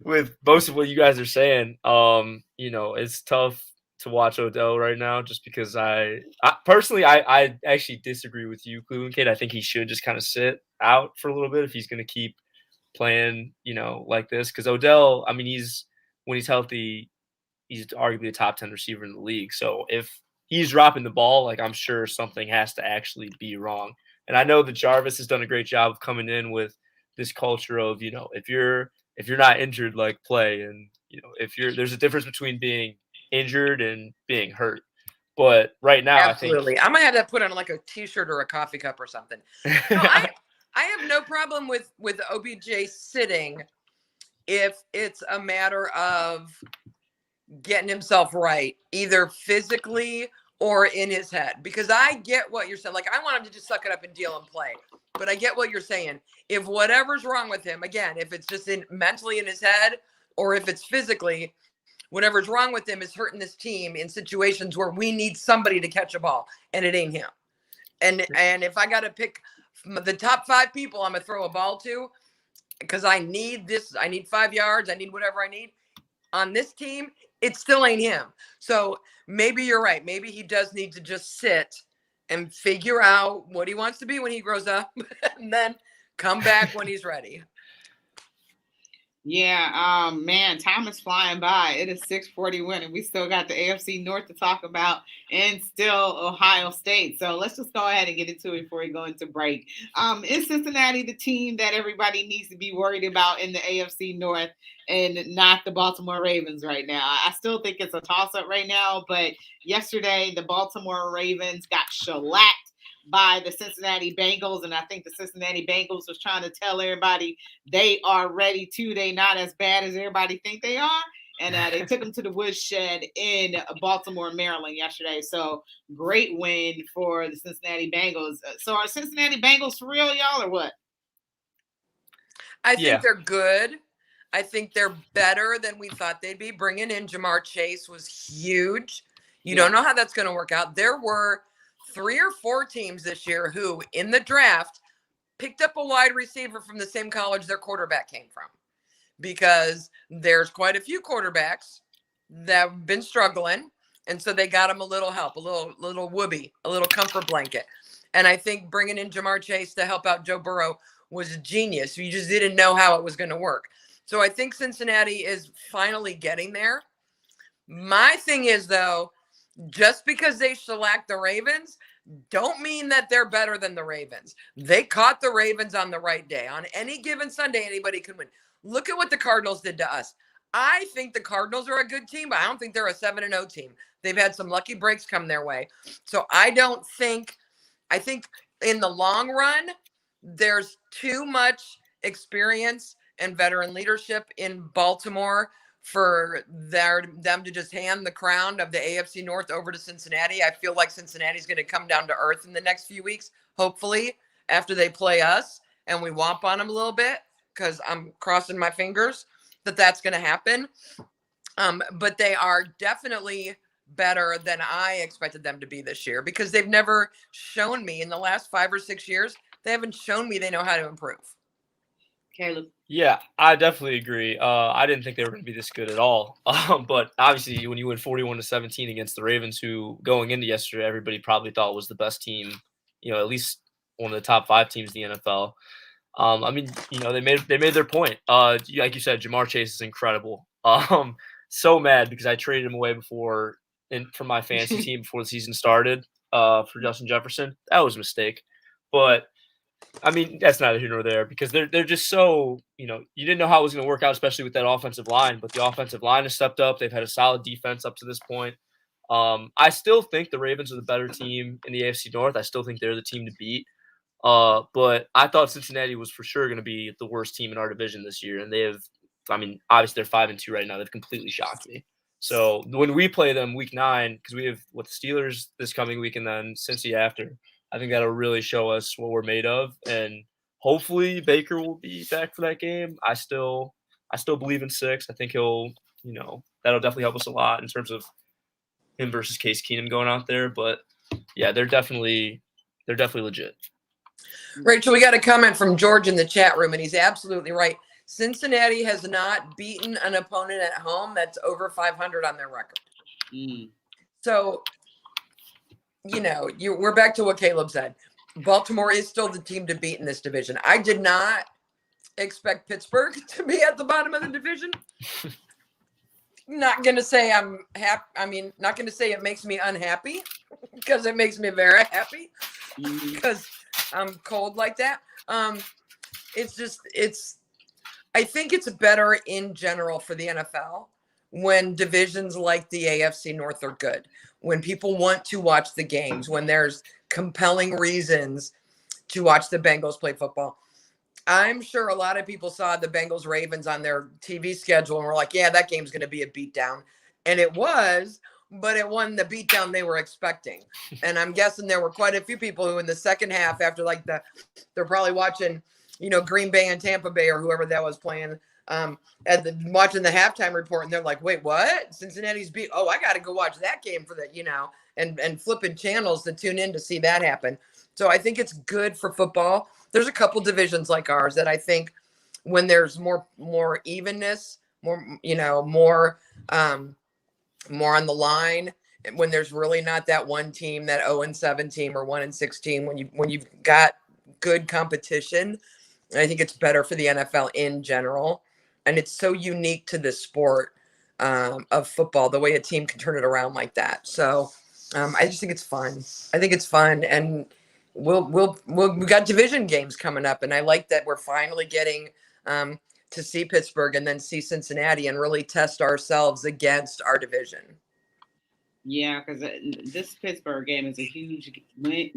with most of what you guys are saying. It's tough to watch Odell right now just because I personally actually disagree with you, Cleveland Kid. I think he should just kind of sit out for a little bit if he's going to keep playing, like this. Because Odell, when he's healthy, he's arguably a top 10 receiver in the league. So if he's dropping the ball, I'm sure something has to actually be wrong. And I know that Jarvis has done a great job of coming in with this culture of, if you're not injured, play. And, there's a difference between being injured and being hurt. But right now, absolutely. I might have to put on a t-shirt or a coffee cup or something. No, I have no problem with OBJ sitting if it's a matter of getting himself right, either physically or in his head. Because I get what you're saying. I want him to just suck it up and deal and play. But I get what you're saying. If whatever's wrong with him, again, if it's just mentally in his head or if it's physically, whatever's wrong with him is hurting this team in situations where we need somebody to catch a ball, and it ain't him. And if I got to pick the top 5 people I'm going to throw a ball to because I need 5 yards, I need whatever I need on this team, it still ain't him. So maybe you're right. Maybe he does need to just sit and figure out what he wants to be when he grows up and then come back when he's ready. Yeah, man, time is flying by. It is 6:41, and we still got the AFC North to talk about and still Ohio State. So let's just go ahead and get into it before we go into break. Is Cincinnati the team that everybody needs to be worried about in the AFC North and not the Baltimore Ravens right now? I still think it's a toss-up right now, but yesterday the Baltimore Ravens got shellacked by the Cincinnati Bengals. And I think the Cincinnati Bengals was trying to tell everybody they are ready too. They not as bad as everybody think they are. And they took them to the woodshed in Baltimore, Maryland yesterday. So great win for the Cincinnati Bengals. So are Cincinnati Bengals for real, y'all, or what? I think they're good. I think they're better than we thought they'd be. Bringing in Jamar Chase was huge. You don't know how that's going to work out. There were 3 or 4 teams this year who, in the draft, picked up a wide receiver from the same college their quarterback came from, because there's quite a few quarterbacks that have been struggling. And so they got him a little help, a little whoopee, a little comfort blanket. And I think bringing in Jamar Chase to help out Joe Burrow was a genius. You just didn't know how it was going to work. So I think Cincinnati is finally getting there. My thing is, though, just because they shellacked the Ravens don't mean that they're better than the Ravens. They caught the Ravens on the right day. On any given Sunday, anybody can win. Look at what the Cardinals did to us. I think the Cardinals are a good team, but I don't think they're a 7-0 team. They've had some lucky breaks come their way. So I think in the long run, there's too much experience and veteran leadership in Baltimore for them to just hand the crown of the AFC North over to Cincinnati. I feel like Cincinnati's going to come down to earth in the next few weeks, hopefully, after they play us and we womp on them a little bit, because I'm crossing my fingers that that's going to happen. But they are definitely better than I expected them to be this year, because they've never shown me in the last 5 or 6 years, they haven't shown me they know how to improve. Caleb. Yeah, I definitely agree. I didn't think they were going to be this good at all. But obviously, when you win 41-17 against the Ravens, who going into yesterday, everybody probably thought was the best team, at least one of the top 5 teams in the NFL. I mean, they made their point. Like you said, Jamar Chase is incredible. So mad because I traded him away from my fantasy team before the season started for Justin Jefferson. That was a mistake, but I mean, that's neither here nor there, because they're just so, you didn't know how it was going to work out, especially with that offensive line. But the offensive line has stepped up. They've had a solid defense up to this point. I still think the Ravens are the better team in the AFC North. I still think they're the team to beat. But I thought Cincinnati was for sure going to be the worst team in our division this year. And obviously they're 5-2 right now. They've completely shocked me. So when we play them week 9, because we have the Steelers this coming week and then Cincy after, I think that'll really show us what we're made of. And hopefully Baker will be back for that game. I still believe in 6. I think he'll, that'll definitely help us a lot in terms of him versus Case Keenum going out there. But yeah, they're definitely legit. Rachel, we got a comment from George in the chat room, and he's absolutely right. Cincinnati has not beaten an opponent at home that's over 500 on their record. So, we're back to what Caleb said. Baltimore is still the team to beat in this division. I did not expect Pittsburgh to be at the bottom of the division. Not going to say I'm happy. I mean, not going to say it makes me unhappy, because it makes me very happy, because I'm cold like that. I think it's better in general for the NFL when divisions like the AFC North are good, when people want to watch the games, when there's compelling reasons to watch the Bengals play football. I'm sure a lot of people saw the Bengals Ravens on their TV schedule and were like, yeah, that game's going to be a beatdown. And it was, but it wasn't the beatdown they were expecting. And I'm guessing there were quite a few people who in the second half, after they're probably watching, Green Bay and Tampa Bay or whoever that was playing, watching the halftime report, and they're like, wait, what? Cincinnati's beat. Oh, I got to go watch that game for that, and flipping channels to tune in to see that happen. So I think it's good for football. There's a couple divisions like ours that I think when there's more evenness, more on the line, when there's really not that one team, that 0-7 team or 1-6 team, when you've got good competition, I think it's better for the NFL in general. And it's so unique to this sport of football, the way a team can turn it around like that. So I just think it's fun. I think it's fun. And we got division games coming up. And I like that we're finally getting to see Pittsburgh and then see Cincinnati and really test ourselves against our division. Yeah, because this Pittsburgh game is a huge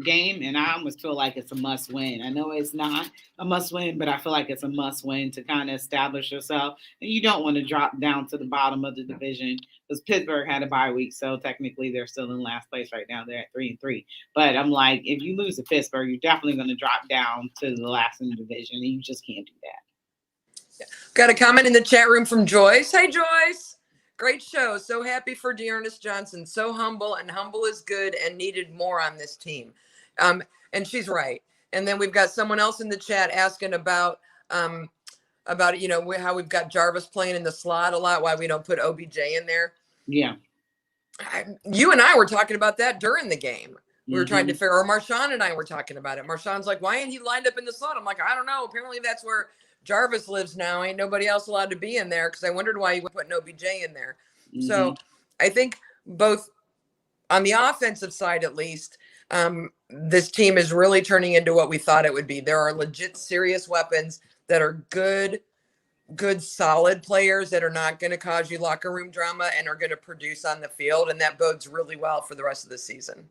game, and I almost feel like it's a must win. I know it's not a must win, but I feel like it's a must win to kind of establish yourself. And you don't want to drop down to the bottom of the division because Pittsburgh had a bye week, so technically they're still in last place right now. They're at 3-3. But I'm like, if you lose to Pittsburgh, you're definitely going to drop down to the last in the division, and you just can't do that. Got a comment in the chat room from Joyce. Hey, Joyce. Great show. So happy for Dearness Johnson. So humble, and humble is good and needed more on this team. And she's right. And then we've got someone else in the chat asking about how we've got Jarvis playing in the slot a lot, why we don't put OBJ in there. Yeah. You and I were talking about that during the game. We were trying to figure, or Marshawn and I were talking about it. Marshawn's like, why ain't he lined up in the slot? I'm like, I don't know. Apparently that's where Jarvis lives now. Ain't nobody else allowed to be in there, because I wondered why he would put OBJ in there. So I think both on the offensive side, at least, this team is really turning into what we thought it would be. There are legit serious weapons that are good, solid players that are not going to cause you locker room drama and are going to produce on the field. And that bodes really well for the rest of the season.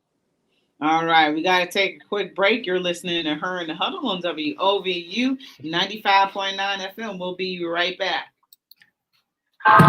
All right, we got to take a quick break. You're listening to Her in the Huddle on WOVU 95.9 FM. We'll be right back.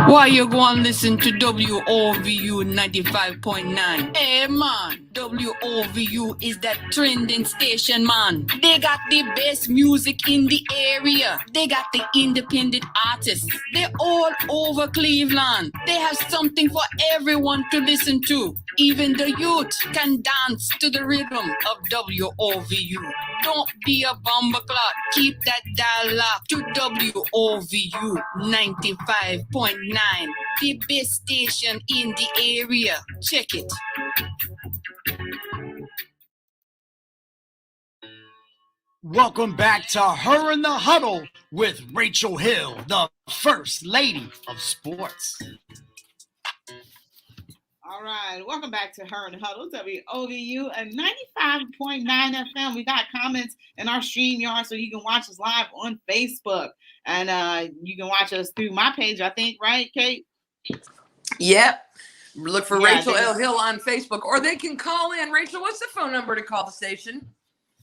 Why you go and listen to WOVU 95.9? Hey man, WOVU is that trending station, man. They got the best music in the area. They got the independent artists. They're all over Cleveland. They have something for everyone to listen to. Even the youth can dance to the rhythm of WOVU. Don't be a bumbleclot. Keep that dial locked to WOVU 95.9. The best station in the area. Check it. Welcome back to Her in the Huddle with Rachel Hill, the First Lady of Sports. All right, welcome back to Her in the Huddle, WOVU and 95.9 FM. We got comments in our StreamYard, so you can watch us live on Facebook. And you can watch us through my page, I think, right, Kate? Yep. Look for Rachel L. Hill on Facebook, or they can call in. Rachel, what's the phone number to call the station?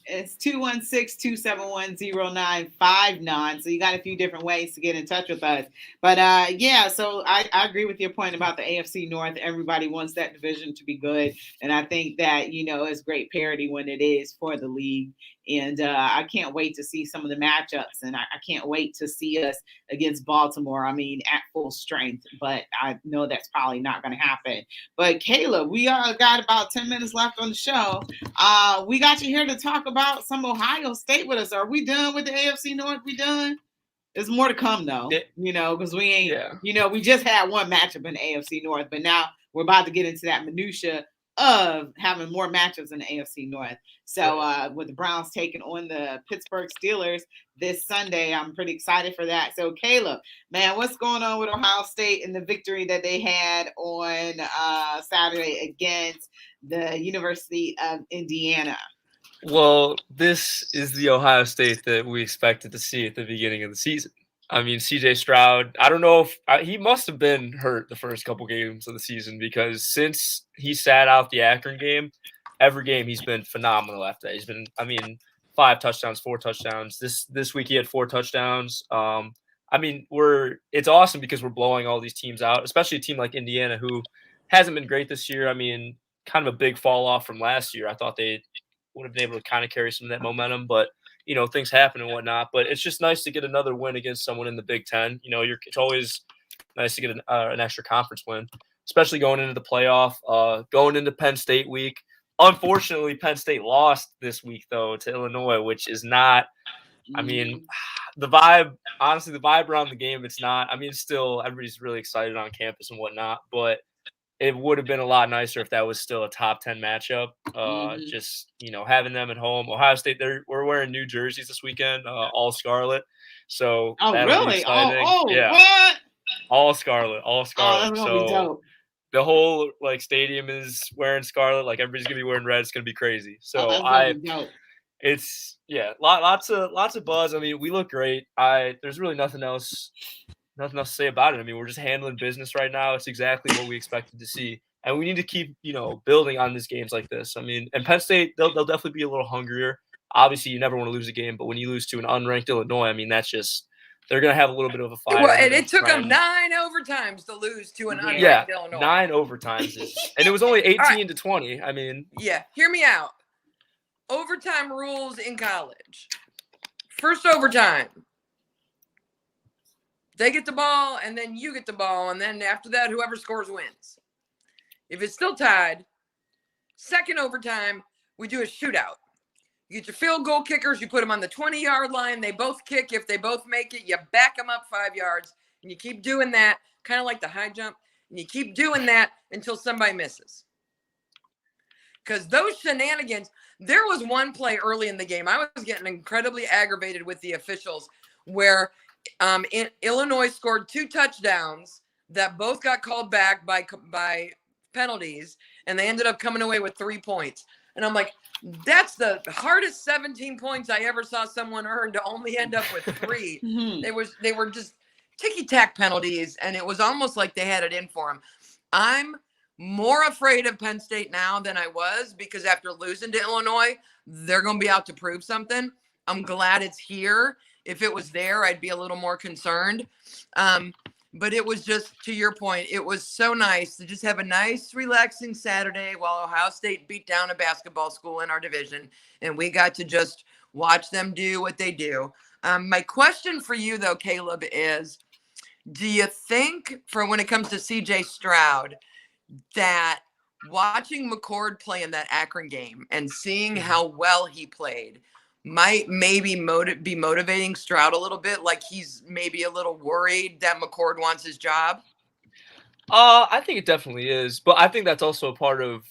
It's 216-271-0959. So you got a few different ways to get in touch with us. But so I agree with your point about the AFC North. Everybody wants that division to be good. And I think that, it's great parity when it is for the league. And I can't wait to see some of the matchups. And I can't wait to see us against Baltimore, at full strength. But I know that's probably not going to happen. But Caleb, we got about 10 minutes left on the show. We got you here to talk about some Ohio State with us. Are we done with the AFC North? We done? There's more to come, though, because we ain't, we just had one matchup in the AFC North. But now we're about to get into that minutia of having more matchups in the AFC North. So with the Browns taking on the Pittsburgh Steelers this Sunday, I'm pretty excited for that. So Caleb, man, what's going on with Ohio State and the victory that they had on Saturday against the University of Indiana? Well, this is the Ohio State that we expected to see at the beginning of the season. CJ Stroud, I don't know if he must have been hurt the first couple games of the season, because since he sat out the Akron game, every game he's been phenomenal after that. He's been, 5 touchdowns, 4 touchdowns. This week he had 4 touchdowns. It's awesome because we're blowing all these teams out, especially a team like Indiana who hasn't been great this year. Kind of a big fall off from last year. I thought they would have been able to kind of carry some of that momentum, but things happen and whatnot. But it's just nice to get another win against someone in the Big Ten. It's always nice to get an extra conference win, especially going into the playoff, going into Penn State week. Unfortunately, Penn State lost this week, though, to Illinois, which is not – the vibe around the game, it's not – still everybody's really excited on campus and whatnot, but it would have been a lot nicer if that was still a top 10 matchup. Just, having them at home. Ohio State, we're wearing new jerseys this weekend, all scarlet. So that'll be exciting. Yeah. What? All scarlet. Oh, that's gonna be dope. The whole stadium is wearing scarlet. Everybody's gonna be wearing red. It's gonna be crazy. So it's lots of buzz. We look great. There's really nothing else to say about it. We're just handling business right now. It's exactly what we expected to see And we need to keep, building on these games like this. I mean, and Penn State, they'll definitely be a little hungrier. Obviously, you never want to lose a game, but when you lose to an unranked Illinois, I mean, that's just they're going to have a little bit of a fire. Well, and it took them 9 overtimes to lose to an unranked Illinois. 9 overtimes, and it was only 18-20. I mean, hear me out. Overtime rules in college. First overtime, they get the ball, and then you get the ball, and then after that, whoever scores wins. If it's still tied, second overtime, we do a shootout. You get your field goal kickers, you put them on the 20-yard line, they both kick. If they both make it, you back them up 5 yards, and you keep doing that, kind of like the high jump, and you keep doing that until somebody misses. Because those shenanigans, there was one play early in the game, I was getting incredibly aggravated with the officials, where Illinois scored 2 touchdowns that both got called back by penalties, and they ended up coming away with 3 points. And I'm like, that's the hardest 17 points I ever saw someone earn to only end up with 3. They were just ticky-tack penalties, and it was almost like they had it in for them. I'm more afraid of Penn State now than I was, because after losing to Illinois, they're going to be out to prove something. I'm glad it's here. If it was there, I'd be a little more concerned. But it was just, to your point, it was so nice to just have a nice, relaxing Saturday while Ohio State beat down a basketball school in our division. And we got to just watch them do what they do. My question for you, though, Caleb, is, do you think, for when it comes to C.J. Stroud, that watching McCord play in that Akron game and seeing how well he played might maybe be motivating Stroud a little bit? Like he's maybe a little worried that McCord wants his job? I think it definitely is. But I think that's also a part of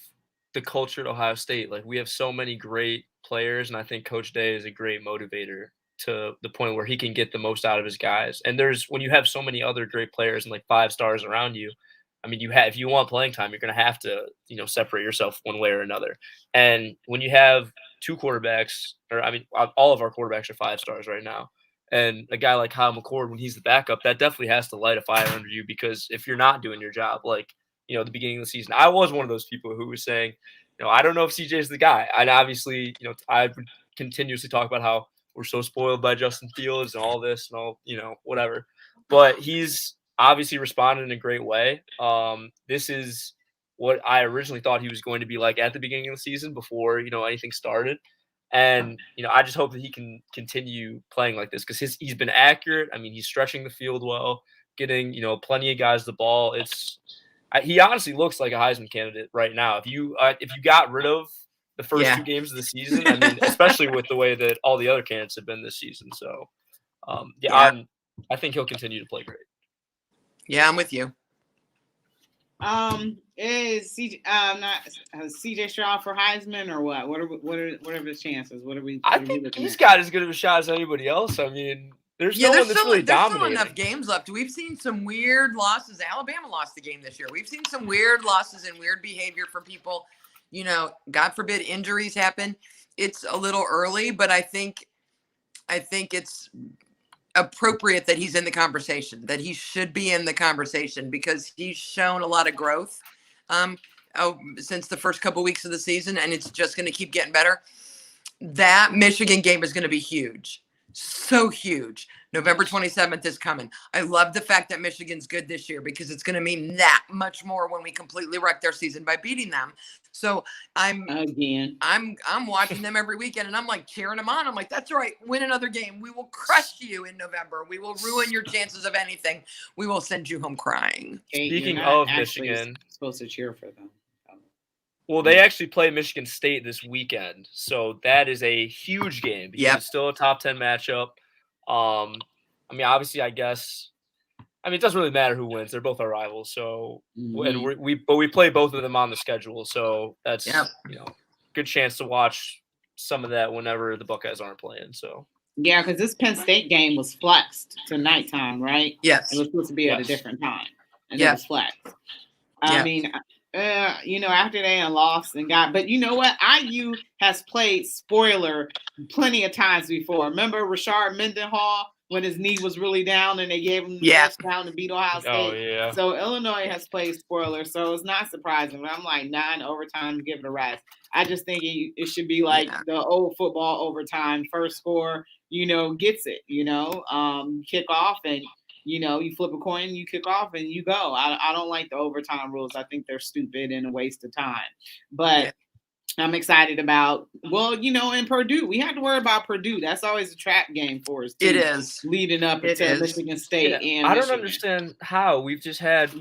the culture at Ohio State. Like, we have so many great players, and I think Coach Day is a great motivator to the point where he can get the most out of his guys. And when you have so many other great players and like 5 stars around you, I mean, if you want playing time, you're going to have to, separate yourself one way or another. And when you have 2 quarterbacks, or I mean, all of our quarterbacks are 5 stars right now. And a guy like Kyle McCord, when he's the backup, that definitely has to light a fire under you, because if you're not doing your job, like, at the beginning of the season, I was one of those people who was saying, I don't know if CJ is the guy. And obviously, I would continuously talk about how we're so spoiled by Justin Fields and all this and all, whatever. But he's obviously responded in a great way. This is what I originally thought he was going to be like at the beginning of the season before, anything started. And, I just hope that he can continue playing like this, because he's been accurate. I mean, he's stretching the field well, getting, plenty of guys the ball. He honestly looks like a Heisman candidate right now. If you got rid of the first 2 games of the season, I mean, especially with the way that all the other candidates have been this season. So, I think he'll continue to play great. Yeah, I'm with you. Is CJ Stroud for Heisman or what? What are his chances? I think he's got as good of a shot as anybody else. I mean, there's no one that's really dominating. There's still enough games left. We've seen some weird losses. Alabama lost the game this year. We've seen some weird losses and weird behavior from people. God forbid injuries happen. It's a little early, but I think it's appropriate that he's in the conversation, that he should be in the conversation, because he's shown a lot of growth since the first couple weeks of the season, and it's just going to keep getting better. That Michigan game is going to be huge. So huge. November 27th is coming. I love the fact that Michigan's good this year, because it's going to mean that much more when we completely wreck their season by beating them. So I'm watching them every weekend, and I'm like cheering them on. I'm like, that's right. Win another game. We will crush you in November. We will ruin your chances of anything. We will send you home crying. Speaking of Michigan, supposed to cheer for them. Well, they actually play Michigan State this weekend, so that is a huge game. Because it's still a top 10 matchup. I mean, obviously, it doesn't really matter who wins. They're both our rivals. So, and we play both of them on the schedule. So that's good chance to watch some of that whenever the Buckeyes aren't playing. So because this Penn State game was flexed to nighttime, right? Yes, it was supposed to be at a different time, and it was flexed. I mean, after they lost and but you know what? IU has played spoiler plenty of times before. Remember Rashard Mendenhall when his knee was really down and they gave him the touchdown to beat Ohio State. Oh, yeah. So Illinois has played spoiler, so it's not surprising. But I'm like 9 overtime, give it a rest. I just think it should be like the old football overtime, first score, gets it, kick off and, you flip a coin, you kick off and you go. I don't like the overtime rules. I think they're stupid and a waste of time. But I'm excited about, in Purdue. We have to worry about Purdue. That's always a trap game for us, too. It is. Leading up to Michigan State and I don't Michigan. understand how. We've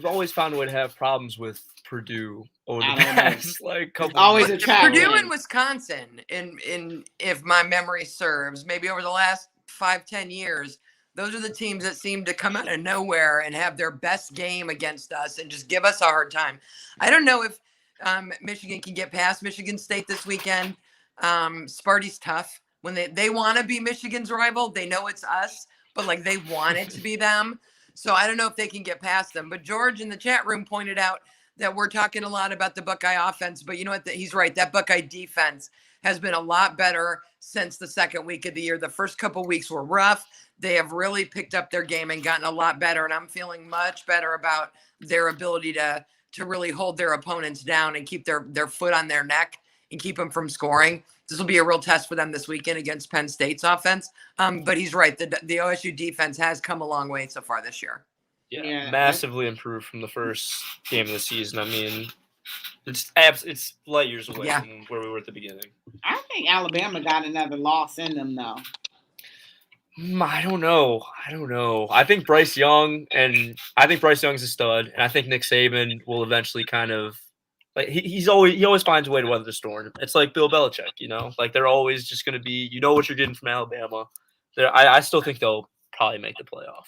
always found a way to have problems with Purdue over the past couple always years. A trap Purdue game. and Wisconsin, in if my memory serves, maybe over the last 5-10 years, those are the teams that seem to come out of nowhere and have their best game against us and just give us a hard time. I don't know if Michigan can get past Michigan State this weekend. Sparty's tough. When they want to be Michigan's rival, they know it's us, but they want it to be them. So I don't know if they can get past them. But George in the chat room pointed out that we're talking a lot about the Buckeye offense, but you know what? He's right. That Buckeye defense has been a lot better since the second week of the year. The first couple weeks were rough. They have really picked up their game and gotten a lot better. And I'm feeling much better about their ability to really hold their opponents down and keep their foot on their neck and keep them from scoring. This will be a real test for them this weekend against Penn State's offense. But he's right. The OSU defense has come a long way so far this year. Yeah, massively improved from the first game of the season. I mean, it's light years away from where we were at the beginning. I think Alabama got another loss in them, though. I don't know. I think Bryce Young's a stud, and I think Nick Saban will eventually kind of he always finds a way to weather the storm. It's like Bill Belichick, they're always just going to be, what you're getting from Alabama. I still think they'll probably make the playoff.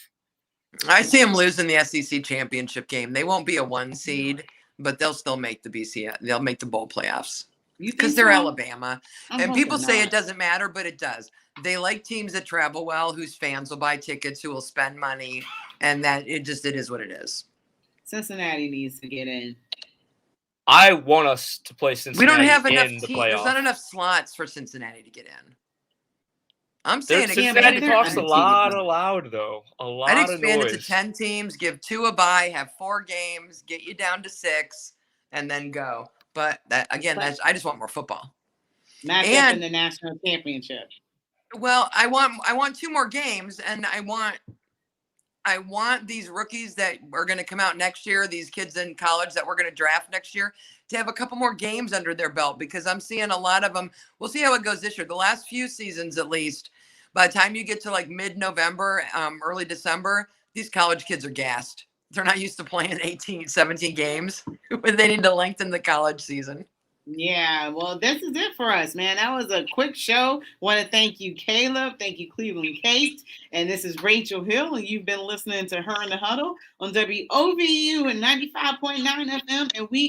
I see them losing the SEC championship game. They won't be a 1 seed, but they'll still make the BCS. They'll make the bowl playoffs because they're Alabama. And people say it doesn't matter, but it does. They like teams that travel well, whose fans will buy tickets, who will spend money, and that it is what it is. Cincinnati needs to get in. I want us to play Cincinnati. We don't have enough in the teams. playoff. There's not enough slots for Cincinnati to get in. I'm saying Cincinnati talks a lot aloud, though. I'd expand it to 10 teams, give 2 a bye, have 4 games, get you down to 6, and then go. But I just want more football. Match up in the national championship. Well, I want 2 more games, and I want these rookies that are going to come out next year, these kids in college that we're going to draft next year, to have a couple more games under their belt, because I'm seeing a lot of them. We'll see how it goes this year. The last few seasons, at least, by the time you get to mid-November, early December, these college kids are gassed. They're not used to playing 18, 17 games when they need to lengthen the college season. Yeah, well, this is it for us, man. That was a quick show. Want to thank you, Caleb. Thank you, Cleveland Kate. And this is Rachel Hill, and you've been listening to Her in the Huddle on WOVU and 95.9 FM. And we